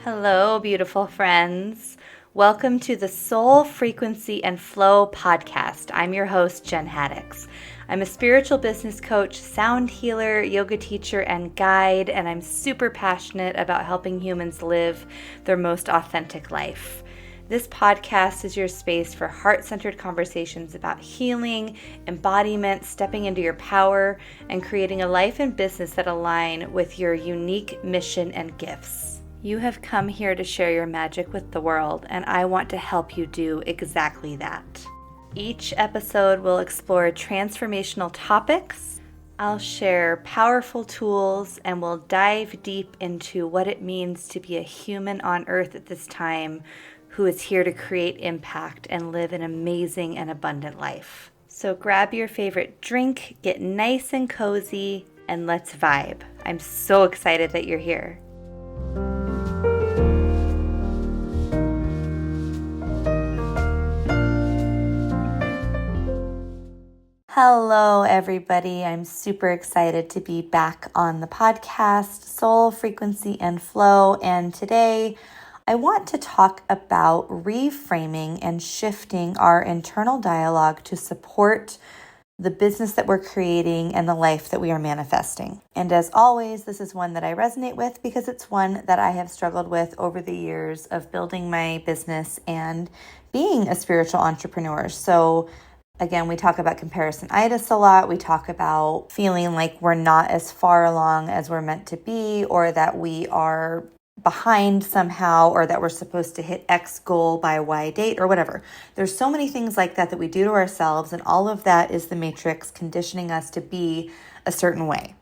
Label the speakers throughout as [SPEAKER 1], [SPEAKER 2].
[SPEAKER 1] Hello, beautiful friends. Welcome to the Soul Frequency and Flow podcast. I'm your host, Jen Haddix. I'm a spiritual business coach, sound healer, yoga teacher, and guide, and I'm super passionate about helping humans live their most authentic life. This podcast is your space for heart-centered conversations about healing, embodiment, stepping into your power, and creating a life and business that align with your unique mission and gifts. You have come here to share your magic with the world, and I want to help you do exactly that. Each episode will explore transformational topics. I'll share powerful tools, and we'll dive deep into what it means to be a human on earth at this time who is here to create impact and live an amazing and abundant life. So grab your favorite drink, get nice and cozy, and let's vibe. I'm so excited that you're here. Hello, everybody. I'm super excited to be back on the podcast, Soul, Frequency, and Flow. And today I want to talk about reframing and shifting our internal dialogue to support the business that we're creating and the life that we are manifesting. And as always, this is one that I resonate with because it's one that I have struggled with over the years of building my business and being a spiritual entrepreneur. So again, we talk about comparison-itis a lot. We talk about feeling like we're not as far along as we're meant to be, or that we are behind somehow, or that we're supposed to hit X goal by Y date, or whatever. There's so many things like that we do to ourselves, and all of that is the matrix conditioning us to be a certain way.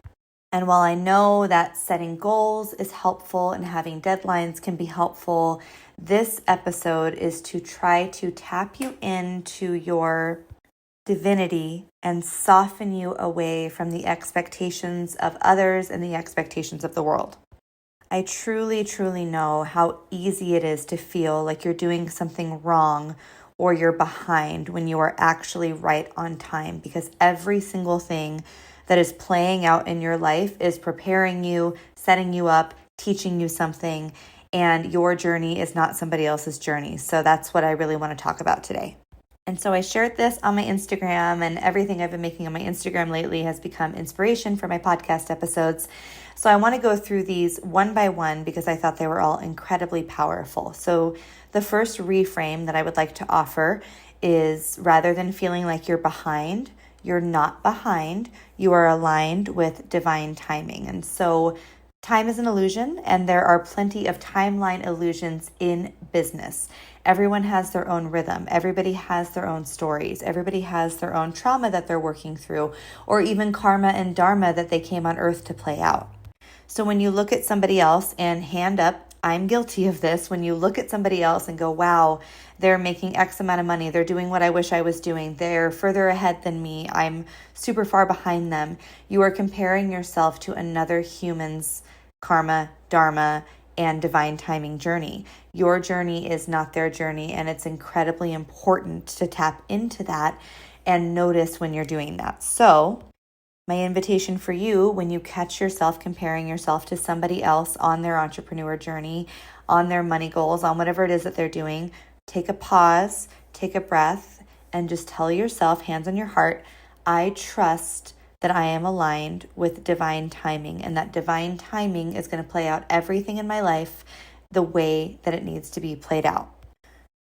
[SPEAKER 1] And while I know that setting goals is helpful and having deadlines can be helpful, this episode is to try to tap you into your divinity and soften you away from the expectations of others and the expectations of the world. I truly, truly know how easy it is to feel like you're doing something wrong or you're behind when you are actually right on time, because every single thing that is playing out in your life is preparing you, setting you up, teaching you something, and your journey is not somebody else's journey. So that's what I really want to talk about today. And so I shared this on my Instagram, and everything I've been making on my Instagram lately has become inspiration for my podcast episodes. So I want to go through these one by one because I thought they were all incredibly powerful. So the first reframe that I would like to offer is, rather than feeling like you're behind, you're not behind. You are aligned with divine timing. And so time is an illusion, and there are plenty of timeline illusions in business. Everyone has their own rhythm. Everybody has their own stories. Everybody has their own trauma that they're working through, or even karma and dharma that they came on earth to play out. So when you look at somebody else, and hand up, I'm guilty of this, when you look at somebody else and go, wow, they're making X amount of money, they're doing what I wish I was doing, they're further ahead than me, I'm super far behind them, you are comparing yourself to another human's karma, dharma, and divine timing journey. Your journey is not their journey, and it's incredibly important to tap into that and notice when you're doing that. So my invitation for you, when you catch yourself comparing yourself to somebody else on their entrepreneur journey, on their money goals, on whatever it is that they're doing, take a pause, take a breath, and just tell yourself, hands on your heart, I trust that I am aligned with divine timing, and that divine timing is going to play out everything in my life the way that it needs to be played out.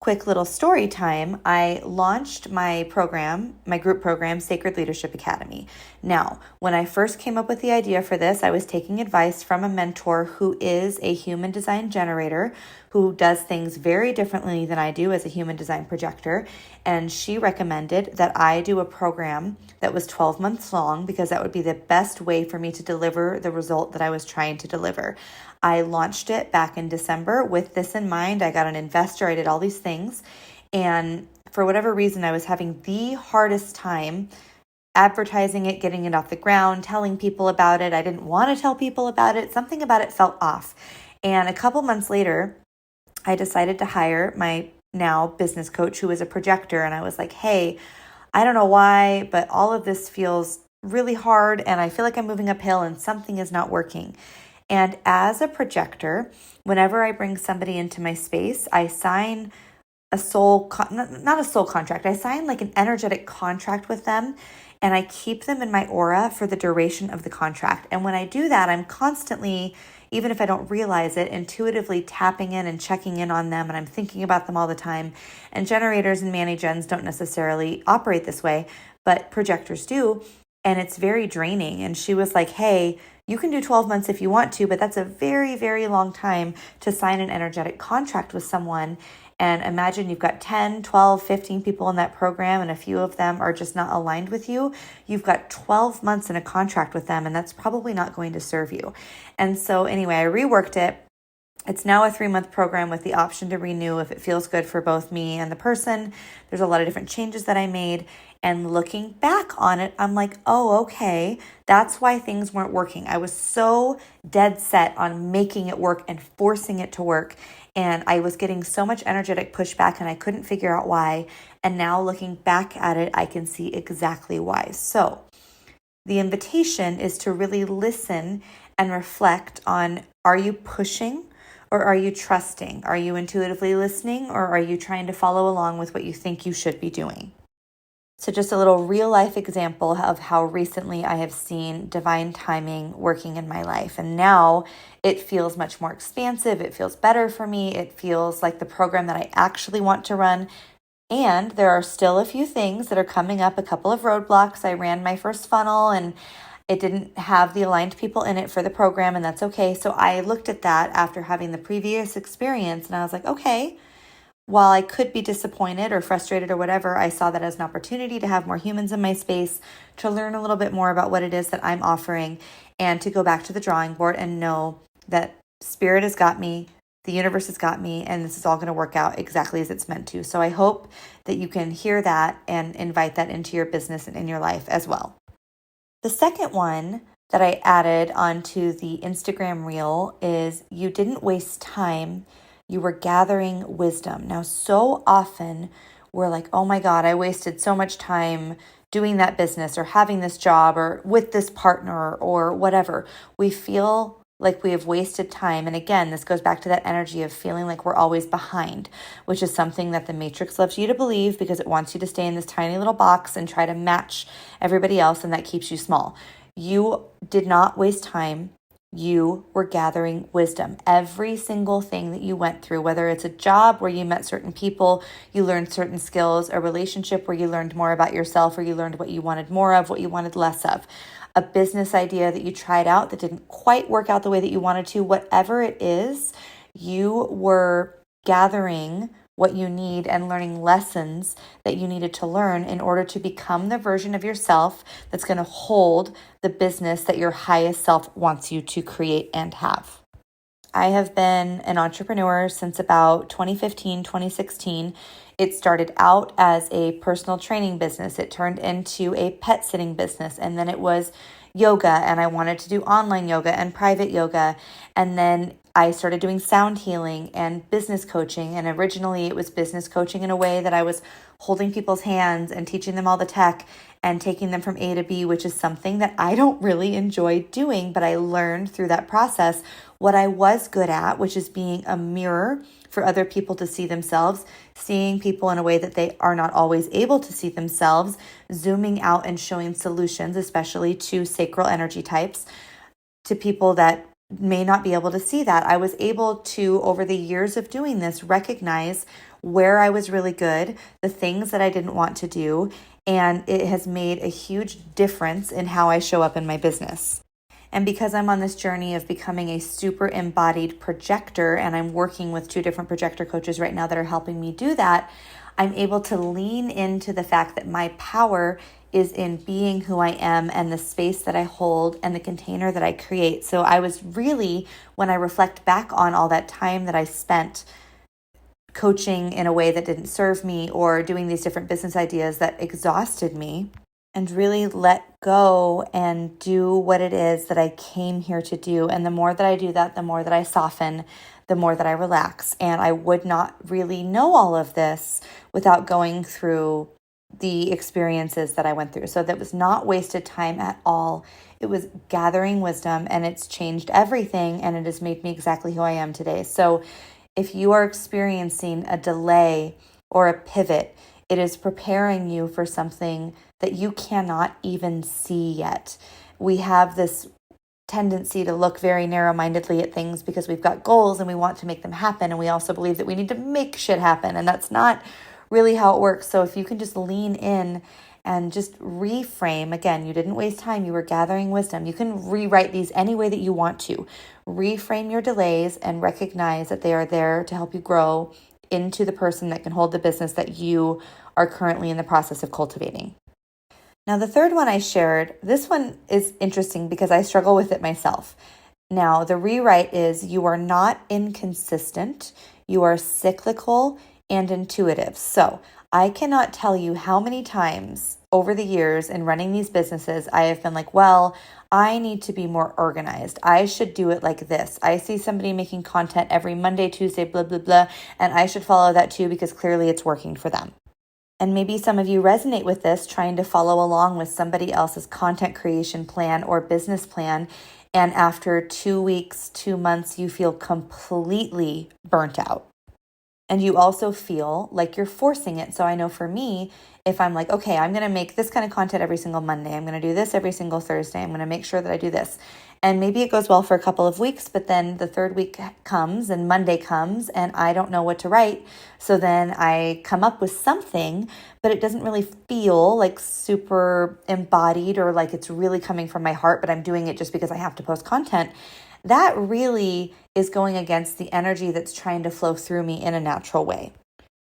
[SPEAKER 1] Quick little story time. I launched my program, my group program, Sacred Leadership Academy. Now, when I first came up with the idea for this, I was taking advice from a mentor who is a human design generator, who does things very differently than I do as a human design projector. And she recommended that I do a program that was 12 months long because that would be the best way for me to deliver the result that I was trying to deliver. I launched it back in December with this in mind. I got an investor, I did all these things. And for whatever reason, I was having the hardest time advertising it, getting it off the ground, telling people about it. I didn't want to tell people about it. Something about it felt off. And a couple months later, I decided to hire my now business coach, who is a projector. And I was like, hey, I don't know why, but all of this feels really hard. And I feel like I'm moving uphill and something is not working. And as a projector, whenever I bring somebody into my space, I sign not a soul contract. I sign like an energetic contract with them, and I keep them in my aura for the duration of the contract. And when I do that, I'm constantly, even if I don't realize it, intuitively tapping in and checking in on them, and I'm thinking about them all the time. And generators and mani-gens don't necessarily operate this way, but projectors do, and it's very draining. And she was like, hey, you can do 12 months if you want to, but that's a very, very long time to sign an energetic contract with someone. And imagine you've got 10, 12, 15 people in that program, and a few of them are just not aligned with you. You've got 12 months in a contract with them, and that's probably not going to serve you. And so anyway, I reworked it. It's now a 3-month program with the option to renew if it feels good for both me and the person. There's a lot of different changes that I made. And looking back on it, I'm like, oh, okay, that's why things weren't working. I was so dead set on making it work and forcing it to work. And I was getting so much energetic pushback, and I couldn't figure out why. And now looking back at it, I can see exactly why. So the invitation is to really listen and reflect on, are you pushing or are you trusting? Are you intuitively listening, or are you trying to follow along with what you think you should be doing? So just a little real life example of how recently I have seen divine timing working in my life. And now it feels much more expansive. It feels better for me. It feels like the program that I actually want to run. And there are still a few things that are coming up, a couple of roadblocks. I ran my first funnel and it didn't have the aligned people in it for the program, and that's okay. So I looked at that after having the previous experience, and I was like, okay, while I could be disappointed or frustrated or whatever, I saw that as an opportunity to have more humans in my space, to learn a little bit more about what it is that I'm offering, and to go back to the drawing board and know that Spirit has got me, the universe has got me, and this is all going to work out exactly as it's meant to. So I hope that you can hear that and invite that into your business and in your life as well. The second one that I added onto the Instagram reel is, you didn't waste time. You were gathering wisdom. Now, so often we're like, oh my God, I wasted so much time doing that business or having this job or with this partner or whatever. We feel like we have wasted time. And again, this goes back to that energy of feeling like we're always behind, which is something that the Matrix loves you to believe, because it wants you to stay in this tiny little box and try to match everybody else, and that keeps you small. You did not waste time. You were gathering wisdom. Every single thing that you went through, whether it's a job where you met certain people, you learned certain skills, a relationship where you learned more about yourself, or you learned what you wanted more of, what you wanted less of, a business idea that you tried out that didn't quite work out the way that you wanted to, whatever it is, you were gathering what you need and learning lessons that you needed to learn in order to become the version of yourself that's going to hold the business that your highest self wants you to create and have. I have been an entrepreneur since about 2015, 2016. It started out as a personal training business. It turned into a pet sitting business, and then it was yoga, and I wanted to do online yoga and private yoga. And then I started doing sound healing and business coaching. And originally it was business coaching in a way that I was holding people's hands and teaching them all the tech and taking them from A to B, which is something that I don't really enjoy doing, but I learned through that process what I was good at, which is being a mirror for other people to see themselves, seeing people in a way that they are not always able to see themselves, zooming out and showing solutions, especially to sacral energy types, to people that may not be able to see that. I was able to, over the years of doing this, recognize where I was really good, the things that I didn't want to do, and it has made a huge difference in how I show up in my business. And because I'm on this journey of becoming a super embodied projector, and I'm working with 2 different projector coaches right now that are helping me do that, I'm able to lean into the fact that my power is in being who I am and the space that I hold and the container that I create. So I was really, when I reflect back on all that time that I spent coaching in a way that didn't serve me or doing these different business ideas that exhausted me, and really let go and do what it is that I came here to do. And the more that I do that, the more that I soften, the more that I relax. And I would not really know all of this without going through the experiences that I went through. So that was not wasted time at all. It was gathering wisdom, and it's changed everything, and it has made me exactly who I am today. So if you are experiencing a delay or a pivot, it is preparing you for something that you cannot even see yet. We have this tendency to look very narrow-mindedly at things because we've got goals and we want to make them happen. And we also believe that we need to make shit happen. And that's not really how it works. So if you can just lean in and just reframe, again, you didn't waste time. You were gathering wisdom. You can rewrite these any way that you want to. Reframe your delays and recognize that they are there to help you grow into the person that can hold the business that you are currently in the process of cultivating. Now, the third one I shared, this one is interesting because I struggle with it myself. Now, the rewrite is you are not inconsistent, you are cyclical and intuitive. So I cannot tell you how many times over the years in running these businesses, I have been like, well, I need to be more organized. I should do it like this. I see somebody making content every Monday, Tuesday, blah, blah, blah, and I should follow that too because clearly it's working for them. And maybe some of you resonate with this, trying to follow along with somebody else's content creation plan or business plan. And after 2 weeks, 2 months, you feel completely burnt out. And you also feel like you're forcing it. So I know for me, if I'm like, okay, I'm going to make this kind of content every single Monday. I'm going to do this every single Thursday. I'm going to make sure that I do this. And maybe it goes well for a couple of weeks, but then the third week comes and Monday comes and I don't know what to write. So then I come up with something, but it doesn't really feel like super embodied or like it's really coming from my heart, but I'm doing it just because I have to post content. That really is going against the energy that's trying to flow through me in a natural way.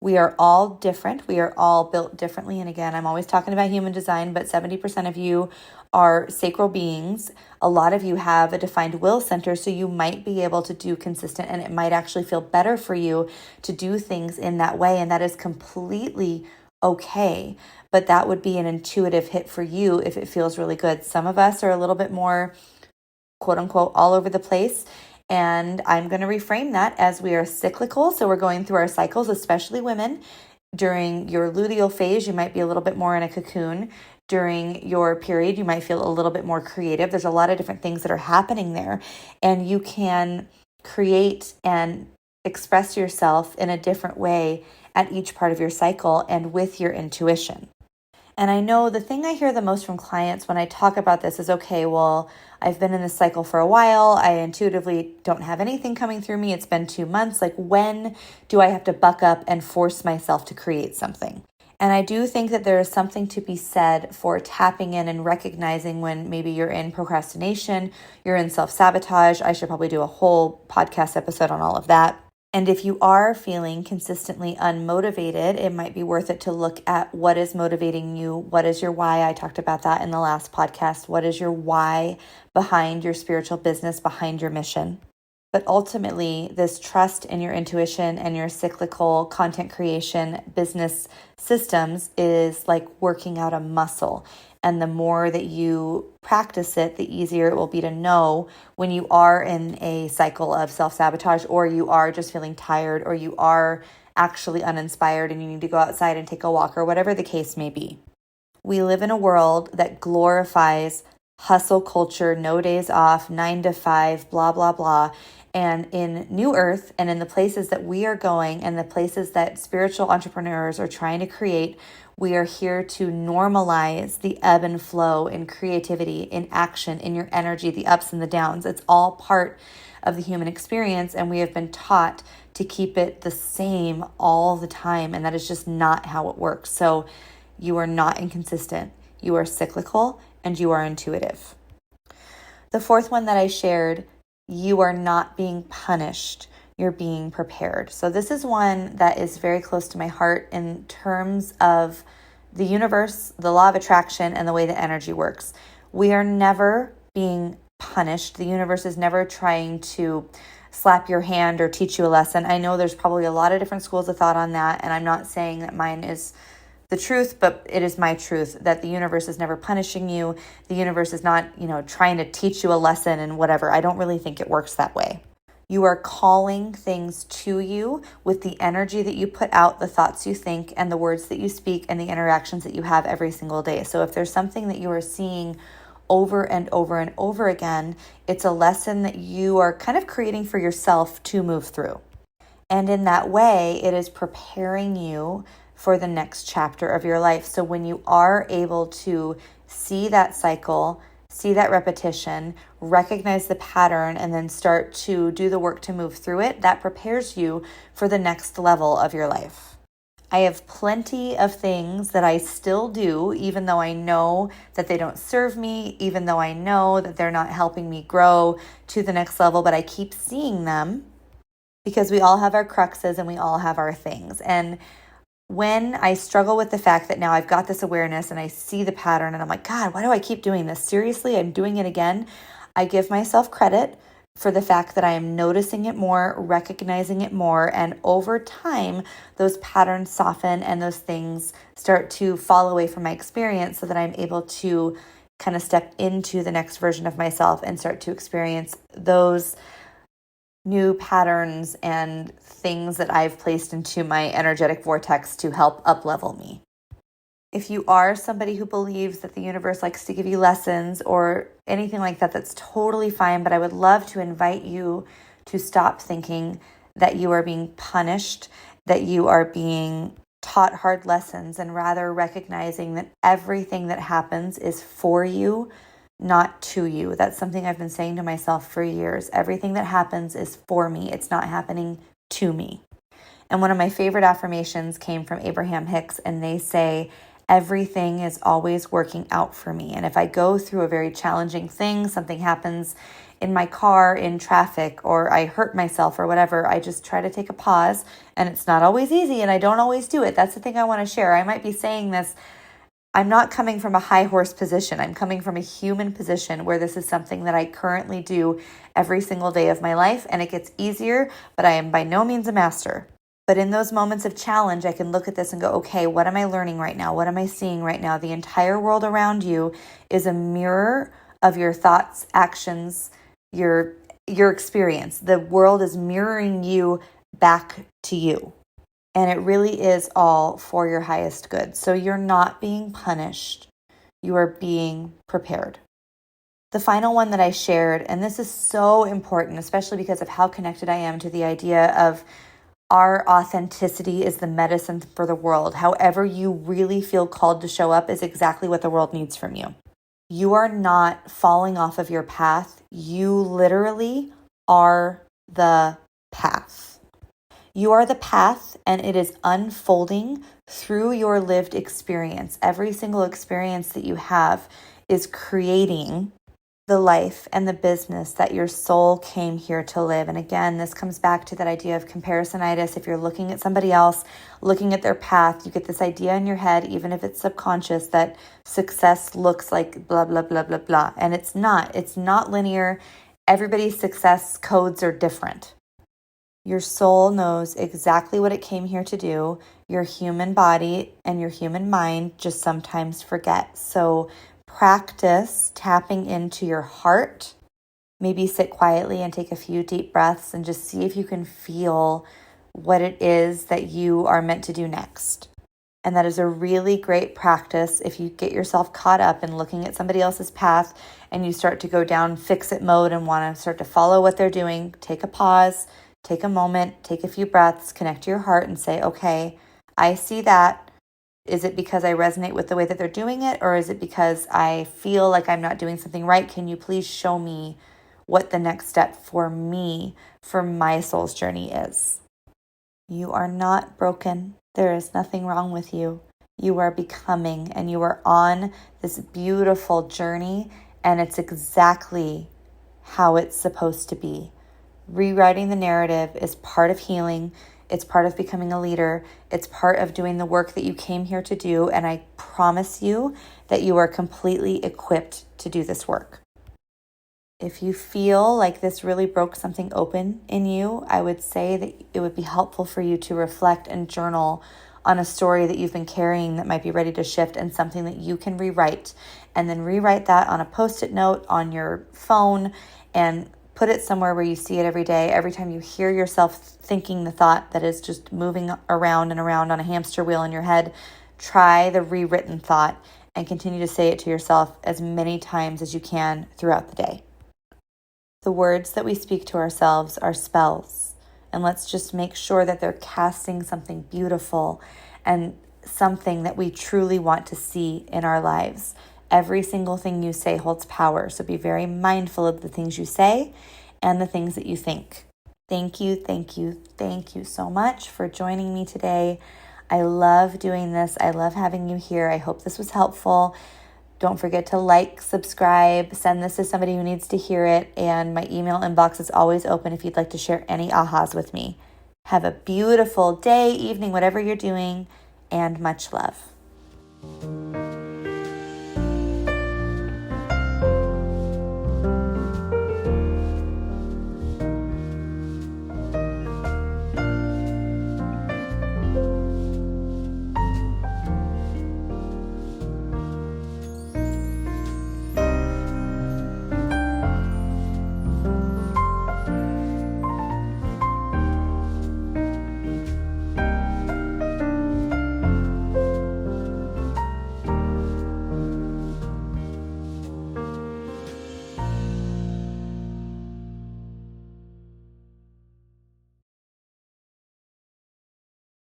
[SPEAKER 1] We are all different. We are all built differently. And again, I'm always talking about human design, but 70% of you are sacral beings. A lot of you have a defined will center, so you might be able to do consistent, and it might actually feel better for you to do things in that way. And that is completely okay. But that would be an intuitive hit for you if it feels really good. Some of us are a little bit more quote unquote all over the place. And I'm going to reframe that as we are cyclical. So we're going through our cycles, especially women. During your luteal phase, you might be a little bit more in a cocoon. During your period, you might feel a little bit more creative. There's a lot of different things that are happening there. And you can create and express yourself in a different way at each part of your cycle and with your intuition. And I know the thing I hear the most from clients when I talk about this is, okay, well, I've been in this cycle for a while. I intuitively don't have anything coming through me. It's been 2 months. Like, when do I have to buck up and force myself to create something? And I do think that there is something to be said for tapping in and recognizing when maybe you're in procrastination, you're in self-sabotage. I should probably do a whole podcast episode on all of that. And if you are feeling consistently unmotivated, it might be worth it to look at what is motivating you. What is your why? I talked about that in the last podcast. What is your why behind your spiritual business, behind your mission? But ultimately, this trust in your intuition and your cyclical content creation business systems is like working out a muscle. And the more that you practice it, the easier it will be to know when you are in a cycle of self-sabotage, or you are just feeling tired, or you are actually uninspired and you need to go outside and take a walk, or whatever the case may be. We live in a world that glorifies hustle culture, no days off, 9 to 5, blah, blah, blah. And in New Earth and in the places that we are going and the places that spiritual entrepreneurs are trying to create, we are here to normalize the ebb and flow in creativity, in action, in your energy, the ups and the downs. It's all part of the human experience, and we have been taught to keep it the same all the time, and that is just not how it works. So you are not inconsistent, you are cyclical, and you are intuitive. The fourth one that I shared, you are not being punished, you're being prepared. So this is one that is very close to my heart in terms of the universe, the law of attraction, and the way that energy works. We are never being punished. The universe is never trying to slap your hand or teach you a lesson. I know there's probably a lot of different schools of thought on that, and I'm not saying that mine is the truth, but it is my truth that the universe is never punishing you. The universe is not, trying to teach you a lesson and whatever. I don't really think it works that way. You are calling things to you with the energy that you put out, the thoughts you think, and the words that you speak, and the interactions that you have every single day. So if there's something that you are seeing over and over and over again, it's a lesson that you are kind of creating for yourself to move through. And in that way, it is preparing you for the next chapter of your life. So when you are able to see that cycle, see that repetition, recognize the pattern, and then start to do the work to move through it, that prepares you for the next level of your life. I have plenty of things that I still do, even though I know that they don't serve me, even though I know that they're not helping me grow to the next level, but I keep seeing them because we all have our cruxes and we all have our things. And when I struggle with the fact that now I've got this awareness and I see the pattern and I'm like, God, why do I keep doing this? Seriously, I'm doing it again. I give myself credit for the fact that I am noticing it more, recognizing it more, and over time, those patterns soften and those things start to fall away from my experience so that I'm able to kind of step into the next version of myself and start to experience those new patterns and things that I've placed into my energetic vortex to help up-level me. If you are somebody who believes that the universe likes to give you lessons or anything like that, that's totally fine. But I would love to invite you to stop thinking that you are being punished, that you are being taught hard lessons, and rather recognizing that everything that happens is for you, not to you. That's something I've been saying to myself for years. Everything that happens is for me. It's not happening to me. And one of my favorite affirmations came from Abraham Hicks, and they say, everything is always working out for me. And if I go through a very challenging thing, something happens in my car, in traffic, or I hurt myself or whatever, I just try to take a pause. And it's not always easy, and I don't always do it. That's the thing I want to share. I might be saying this, I'm not coming from a high horse position. I'm coming from a human position where this is something that I currently do every single day of my life, and it gets easier, but I am by no means a master. But in those moments of challenge, I can look at this and go, okay, what am I learning right now? What am I seeing right now? The entire world around you is a mirror of your thoughts, actions, your experience. The world is mirroring you back to you. And it really is all for your highest good. So you're not being punished. You are being prepared. The final one that I shared, and this is so important, especially because of how connected I am to the idea of our authenticity is the medicine for the world. However you really feel called to show up is exactly what the world needs from you. You are not falling off of your path. You literally are the path. You are the path, and it is unfolding through your lived experience. Every single experience that you have is creating the life and the business that your soul came here to live. And again, this comes back to that idea of comparisonitis. If you're looking at somebody else, looking at their path, you get this idea in your head, even if it's subconscious, that success looks like blah, blah, blah, blah, blah. And it's not. It's not linear. Everybody's success codes are different. Your soul knows exactly what it came here to do. Your human body and your human mind just sometimes forget. So practice tapping into your heart. Maybe sit quietly and take a few deep breaths and just see if you can feel what it is that you are meant to do next. And that is a really great practice if you get yourself caught up in looking at somebody else's path and you start to go down fix-it mode and want to start to follow what they're doing. Take a pause, take a moment, take a few breaths, connect to your heart and say, okay, I see that. Is it because I resonate with the way that they're doing it, or is it because I feel like I'm not doing something right? Can you please show me what the next step for me, for my soul's journey is? You are not broken. There is nothing wrong with you. You are becoming, and you are on this beautiful journey, and it's exactly how it's supposed to be. Rewriting the narrative is part of healing. It's part of becoming a leader. It's part of doing the work that you came here to do. And I promise you that you are completely equipped to do this work. If you feel like this really broke something open in you, I would say that it would be helpful for you to reflect and journal on a story that you've been carrying that might be ready to shift and something that you can rewrite. And then rewrite that on a Post-it note on your phone and put it somewhere where you see it every day. Every time you hear yourself thinking the thought that is just moving around and around on a hamster wheel in your head, try the rewritten thought and continue to say it to yourself as many times as you can throughout the day. The words that we speak to ourselves are spells, and let's just make sure that they're casting something beautiful and something that we truly want to see in our lives. Every single thing you say holds power, so be very mindful of the things you say and the things that you think. Thank you, thank you, thank you so much for joining me today. I love doing this. I love having you here. I hope this was helpful. Don't forget to like, subscribe, send this to somebody who needs to hear it, and my email inbox is always open if you'd like to share any ahas with me. Have a beautiful day, evening, whatever you're doing, and much love.